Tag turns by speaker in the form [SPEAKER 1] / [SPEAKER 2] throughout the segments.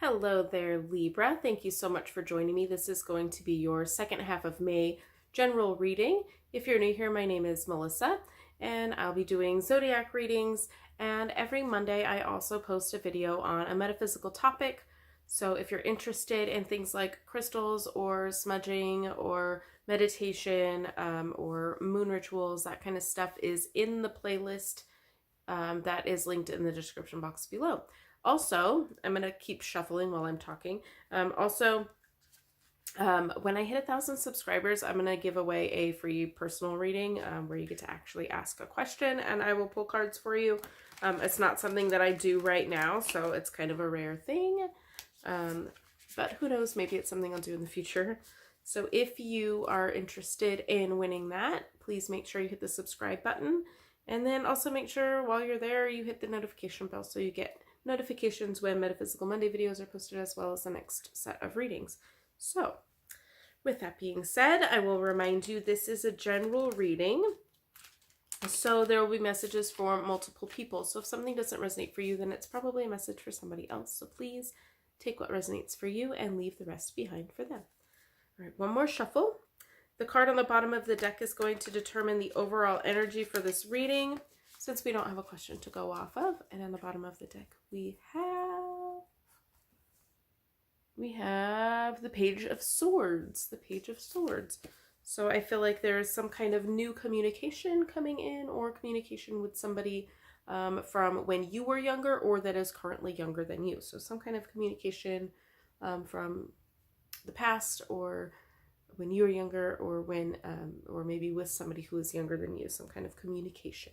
[SPEAKER 1] Hello there, Libra. Thank you so much for joining me. This is going to be your second half of May general reading. If you're new here, my name is Melissa, and I'll be doing zodiac readings. And every Monday, I also post a video on a metaphysical topic. So if you're interested in things like crystals or smudging or meditation or moon rituals, that kind of stuff is in the playlist that is linked in the description box below. Also, I'm going to keep shuffling while I'm talking. When I hit 1,000 subscribers, I'm going to give away a free personal reading where you get to actually ask a question and I will pull cards for you. It's not something that I do right now, so it's kind of a rare thing. But who knows, maybe it's something I'll do in the future. So if you are interested in winning that, please make sure you hit the subscribe button. And then also make sure while you're there, you hit the notification bell so you get notifications when Metaphysical Monday videos are posted, as well as the next set of readings. So with that being said, I will remind you this is a general reading. So there will be messages for multiple people. So if something doesn't resonate for you, then it's probably a message for somebody else. So please take what resonates for you and leave the rest behind for them. All right, one more shuffle. The card on the bottom of the deck is going to determine the overall energy for this reading, since we don't have a question to go off of. And on the bottom of the deck, we have the Page of Swords. The Page of Swords. So I feel like there's some kind of new communication coming in, or communication with somebody from when you were younger or that is currently younger than you. So some kind of communication from the past, or when you were younger, or when or maybe with somebody who is younger than you, some kind of communication.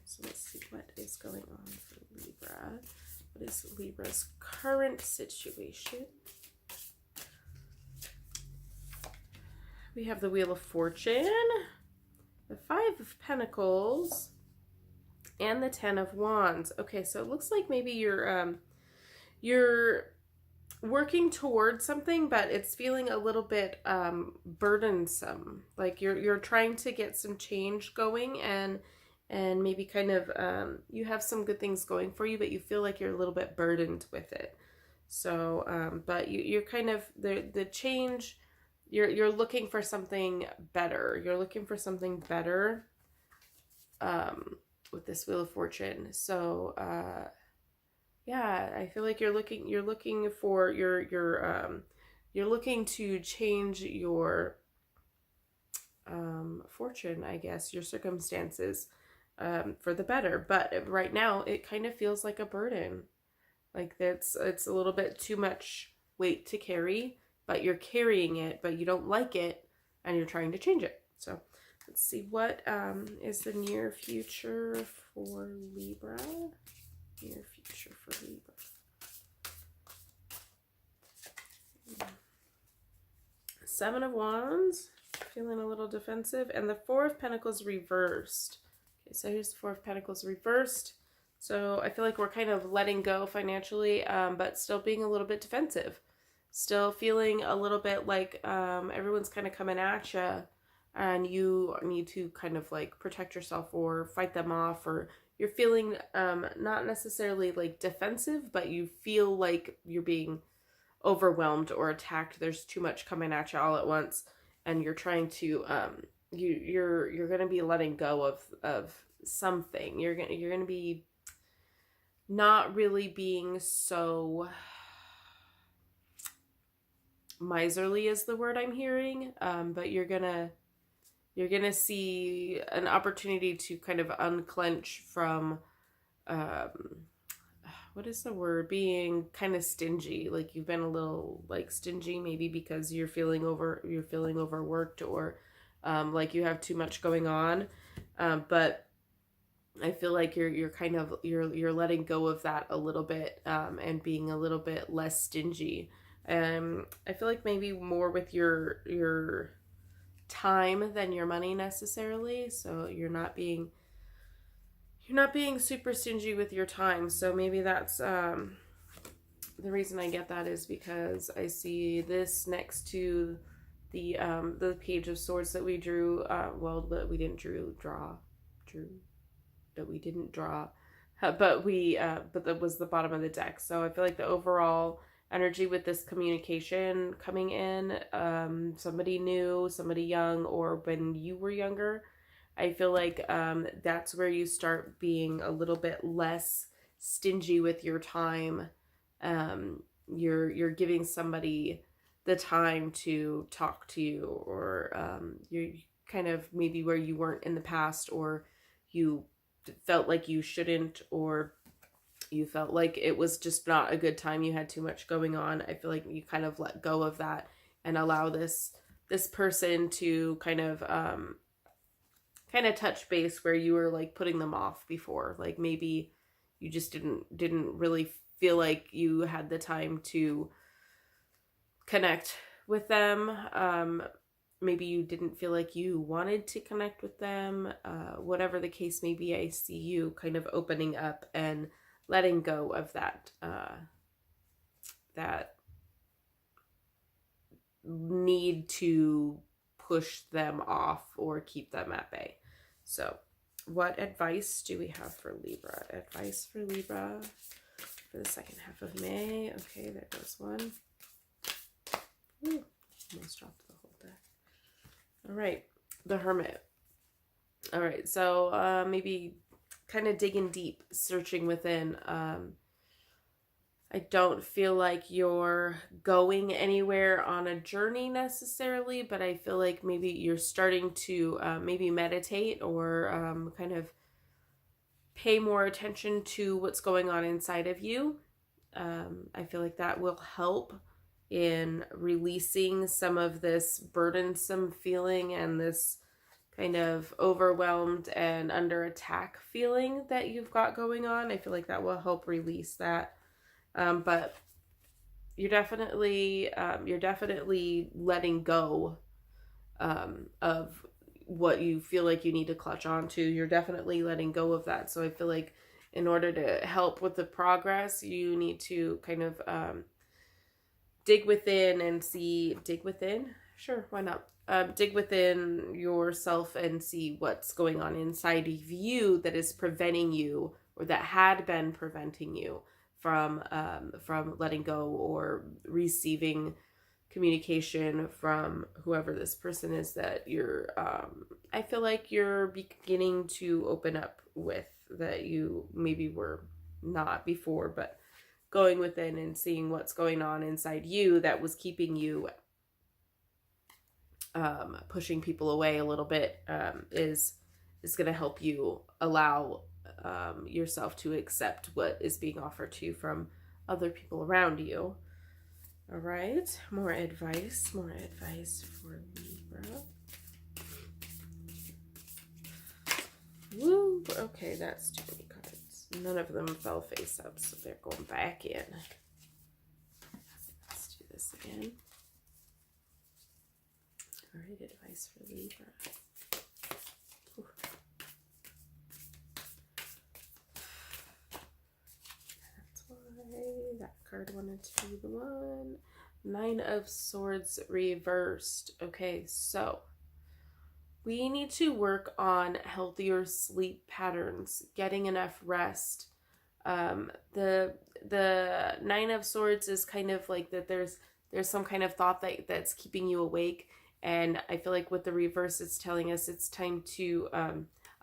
[SPEAKER 1] So let's see what is going on for Libra. What is Libra's current situation? We have the Wheel of Fortune, the Five of Pentacles, and the Ten of Wands. Okay, so it looks like maybe you're working towards something, but it's feeling a little bit burdensome. Like you're trying to get some change going, and maybe kind of you have some good things going for you, but you feel like you're a little bit burdened with it. So but you're kind of the change, you're looking for something better. You're looking for something better with this Wheel of Fortune. So yeah, I feel like you're looking for you're looking to change your fortune, I guess, your circumstances for the better. But right now it kind of feels like a burden. Like it's a little bit too much weight to carry, but you're carrying it, but you don't like it and you're trying to change it. So let's see what is the near future for Libra. Near future for Libra. Seven of Wands, feeling a little defensive, and the Four of Pentacles reversed. Okay, so here's the Four of Pentacles reversed. So I feel like we're kind of letting go financially, but still being a little bit defensive. Still feeling a little bit like everyone's kind of coming at you, and you need to kind of like protect yourself or fight them off, or you're feeling not necessarily like defensive, but you feel like you're being overwhelmed or attacked. There's too much coming at you all at once, and you're trying to you're going to be letting go of something. You're going to be not really being so miserly is the word I'm hearing, but you're gonna see an opportunity to kind of unclench from what is the word, being kind of stingy. Like you've been a little like stingy, maybe because you're feeling overworked, or like you have too much going on, but I feel like you're kind of you're letting go of that a little bit, and being a little bit less stingy. I feel like maybe more with your time than your money necessarily. So you're not being super stingy with your time. So maybe that's the reason I get that is because I see this next to the Page of Swords that we drew. Well, that we didn't draw, but that was the bottom of the deck. So I feel like the overall energy with this communication coming in. Somebody new, somebody young, or when you were younger. I feel like that's where you start being a little bit less stingy with your time. You're giving somebody the time to talk to you, or you're kind of maybe where you weren't in the past, or you felt like you shouldn't, or you felt like it was just not a good time, you had too much going on. I feel like you kind of let go of that and allow this person to kind of touch base where you were like putting them off before. Like maybe you just didn't really feel like you had the time to connect with them. Maybe you didn't feel like you wanted to connect with them. Whatever the case may be, I see you kind of opening up and letting go of that that need to push them off or keep them at bay. So what advice do we have for Libra? Advice for Libra for the second half of May. Okay, there goes one. Ooh, almost dropped the whole deck. All right, the Hermit. All right, so maybe kind of digging deep, searching within. I don't feel like you're going anywhere on a journey necessarily, but I feel like maybe you're starting to maybe meditate, or kind of pay more attention to what's going on inside of you. I feel like that will help in releasing some of this burdensome feeling and this kind of overwhelmed and under attack feeling that you've got going on. I feel like that will help release that. But you're definitely letting go of what you feel like you need to clutch onto. You're definitely letting go of that. So I feel like in order to help with the progress, you need to kind of dig within and see, dig within? Sure, why not? Dig within yourself and see what's going on inside of you that is preventing you, or that had been preventing you from letting go or receiving communication from whoever this person is that you're I feel like you're beginning to open up with, that you maybe were not before, but going within and seeing what's going on inside you that was keeping you pushing people away a little bit is going to help you allow yourself to accept what is being offered to you from other people around you. All right, more advice for Libra. Woo, okay, that's too many cards. None of them fell face up, so they're going back in. Let's do this again. All right, advice for Libra. Ooh. That's why that card wanted to be the one. 9 of Swords reversed. Okay, so we need to work on healthier sleep patterns, getting enough rest. The 9 of Swords is kind of like that there's some kind of thought that's keeping you awake. And I feel like with the reverse, it's telling us it's time to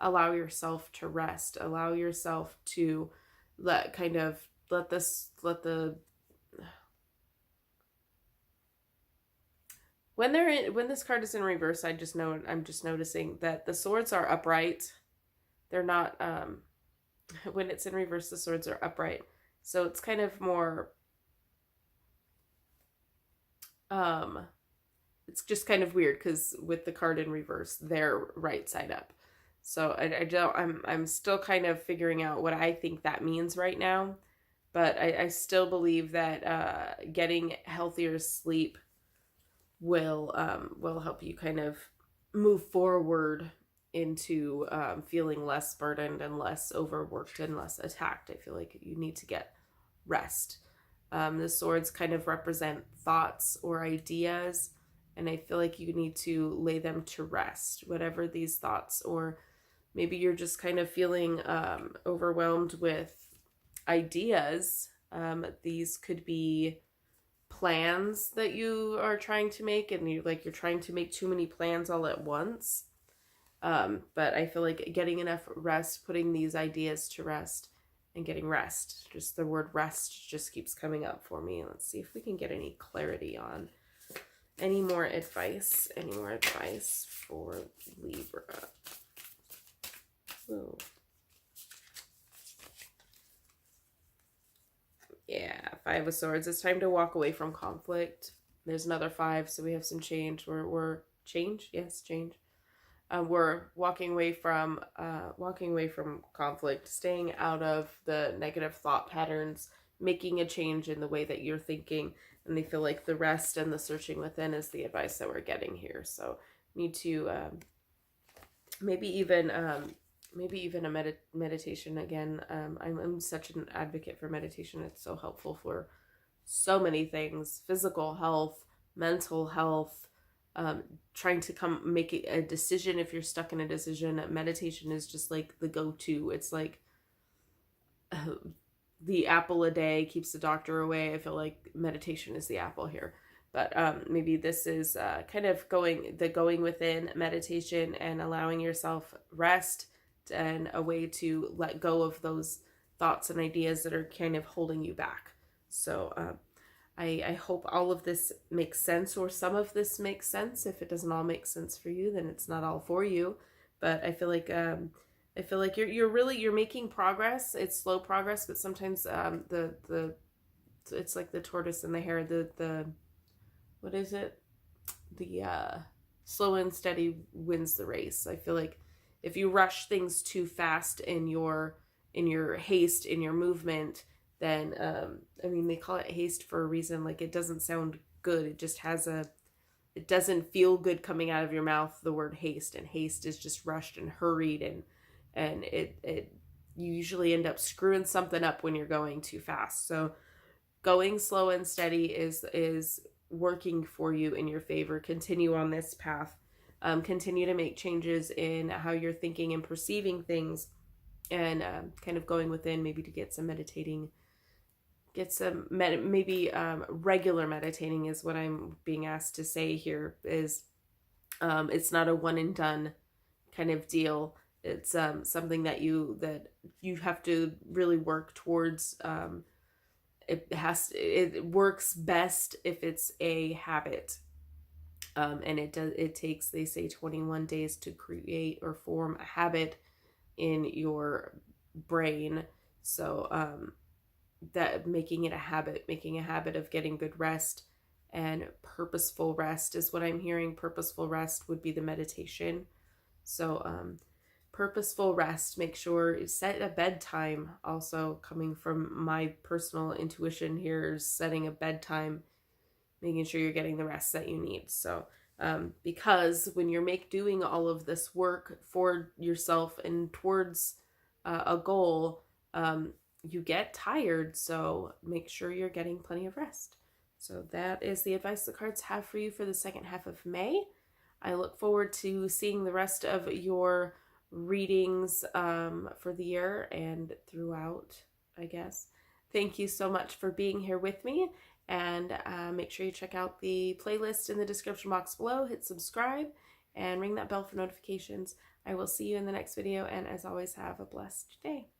[SPEAKER 1] allow yourself to rest, allow yourself to let when this card is in reverse, I'm just noticing that the swords are upright. They're not when it's in reverse, the swords are upright. So it's kind of more it's just kind of weird because with the card in reverse, they're right side up. So I'm still kind of figuring out what I think that means right now. But I still believe that getting healthier sleep will help you kind of move forward into feeling less burdened and less overworked and less attacked. I feel like you need to get rest. The swords kind of represent thoughts or ideas, and I feel like you need to lay them to rest, whatever these thoughts, or maybe you're just kind of feeling overwhelmed with ideas. These could be plans that you are trying to make, and you're trying to make too many plans all at once. But I feel like getting enough rest, putting these ideas to rest, and getting rest. Just the word rest just keeps coming up for me. Let's see if we can get any clarity on any more advice for Libra. Ooh. Yeah, Five of Swords. It's time to walk away from conflict. There's another 5, so we have some change. We're change? Yes, change. We're walking away from conflict, staying out of the negative thought patterns, making a change in the way that you're thinking. And they feel like the rest and the searching within is the advice that we're getting here. So need to maybe even a meditation again. I'm such an advocate for meditation. It's so helpful for so many things: physical health, mental health, trying to make a decision. If you're stuck in a decision, meditation is just like the go-to. It's like the apple a day keeps the doctor away. I feel like meditation is the apple here. But maybe this is kind of going within meditation and allowing yourself rest and a way to let go of those thoughts and ideas that are kind of holding you back. So I hope all of this makes sense, or some of this makes sense. If it doesn't all make sense for you, then it's not all for you. But I feel like you're making progress. It's slow progress, but sometimes it's like the tortoise and the hare. The what is it? The slow and steady wins the race. I feel like if you rush things too fast in your haste, in your movement, then I mean, they call it haste for a reason. Like, it doesn't sound good. It just it doesn't feel good coming out of your mouth, the word haste. And haste is just rushed and hurried, and you usually end up screwing something up when you're going too fast. So going slow and steady is working for you in your favor. Continue on this path. Continue to make changes in how you're thinking and perceiving things, and kind of going within, maybe to get some meditating. Regular meditating is what I'm being asked to say here. Is it's not a one and done kind of deal. It's something that you have to really work towards. It works best if it's a habit. And it takes, they say, 21 days to create or form a habit in your brain. So that making a habit of getting good rest and purposeful rest is what I'm hearing. Purposeful rest would be the meditation. So purposeful rest, make sure you set a bedtime. Also, coming from my personal intuition here, is setting a bedtime, making sure you're getting the rest that you need. So because when you're doing all of this work for yourself and towards a goal, you get tired. So make sure you're getting plenty of rest. So that is the advice the cards have for you for the second half of May. I look forward to seeing the rest of your readings for the year and throughout, I guess. Thank you so much for being here with me. And make sure you check out the playlist in the description box below. Hit subscribe and ring that bell for notifications. I will see you in the next video. And as always, have a blessed day.